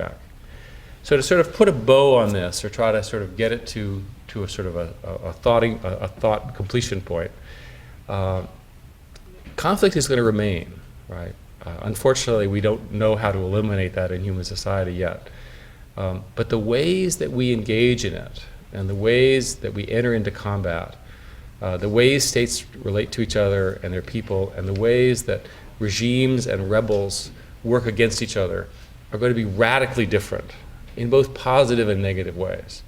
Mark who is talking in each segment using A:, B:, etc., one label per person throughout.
A: back. So to sort of put a bow on this, or try to sort of get it to a sort of a thought completion point, conflict is going to remain, right? Unfortunately, we don't know how to eliminate that in human society yet. But the ways that we engage in it, and the ways that we enter into combat, the ways states relate to each other and their people, and the ways that regimes and rebels work against each other are going to be radically different in both positive and negative ways.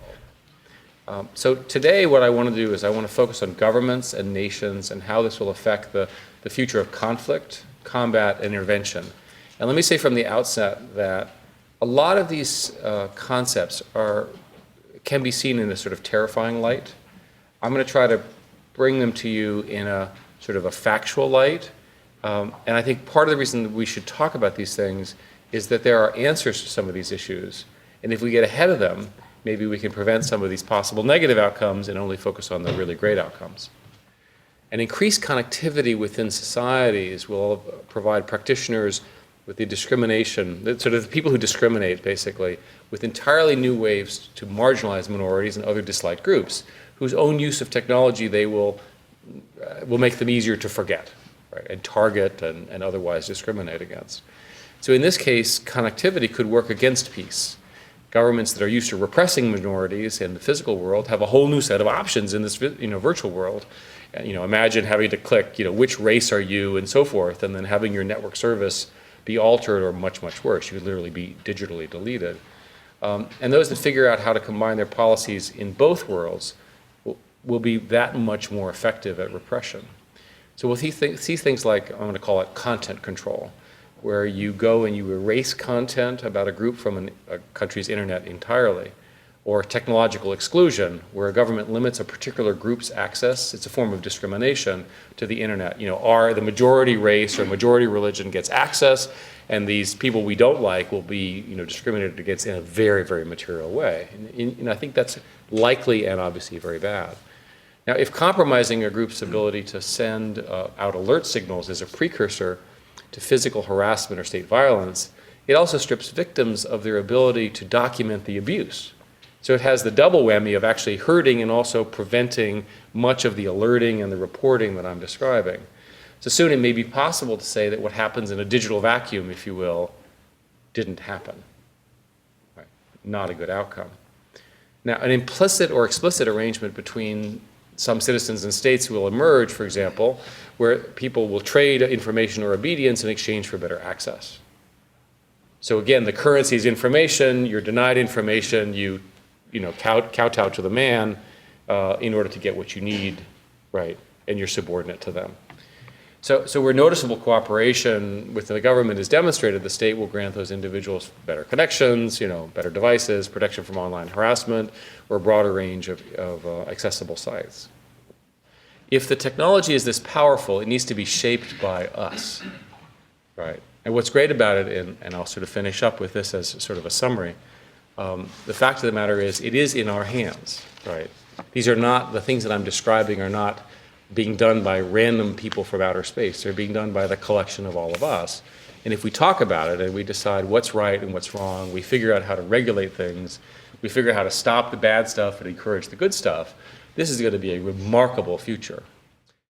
A: So today what I want to do is I want to focus on governments and nations and how this will affect the future of conflict, combat, and intervention. And let me say from the outset that a lot of these concepts can be seen in a sort of terrifying light. I'm going to try to bring them to you in a sort of a factual light. And I think part of the reason that we should talk about these things is that there are answers to some of these issues. And if we get ahead of them, maybe we can prevent some of these possible negative outcomes and only focus on the really great outcomes. And increased connectivity within societies will provide practitioners with the discrimination, sort of the people who discriminate, basically, with entirely new ways to marginalize minorities and other disliked groups, whose own use of technology they will make them easier to forget, right, and target and otherwise discriminate against. So in this case, connectivity could work against peace. Governments that are used to repressing minorities in the physical world have a whole new set of options in this virtual world. Imagine having to click, which race are you and so forth, and then having your network service be altered or much, much worse. You could literally be digitally deleted. And those that figure out how to combine their policies in both worlds will be that much more effective at repression. So we'll see things like, I'm going to call it content control, where you go and you erase content about a group from a country's internet entirely, or technological exclusion, where a government limits a particular group's access. It's a form of discrimination to the internet. The majority race or majority religion gets access, and these people we don't like will be discriminated against in a very, very material way. And I think that's likely and obviously very bad. Now, if compromising a group's ability to send out alert signals is a precursor to physical harassment or state violence, it also strips victims of their ability to document the abuse. So it has the double whammy of actually hurting and also preventing much of the alerting and the reporting that I'm describing. So soon it may be possible to say that what happens in a digital vacuum, if you will, didn't happen. Right? Not a good outcome. Now, an implicit or explicit arrangement between some citizens and states will emerge, for example, where people will trade information or obedience in exchange for better access. So again, the currency is information. You're denied information. You kowtow to the man in order to get what you need, right? And you're subordinate to them. So where noticeable cooperation with the government is demonstrated, the state will grant those individuals better connections, better devices, protection from online harassment, or a broader range of accessible sites. If the technology is this powerful, it needs to be shaped by us, right? And what's great about it, and I'll sort of finish up with this as sort of a summary, the fact of the matter is it is in our hands, right? These are not, the things that I'm describing are not being done by random people from outer space. They're being done by the collection of all of us. And if we talk about it and we decide what's right and what's wrong, we figure out how to regulate things, we figure out how to stop the bad stuff and encourage the good stuff, this is going to be a remarkable future.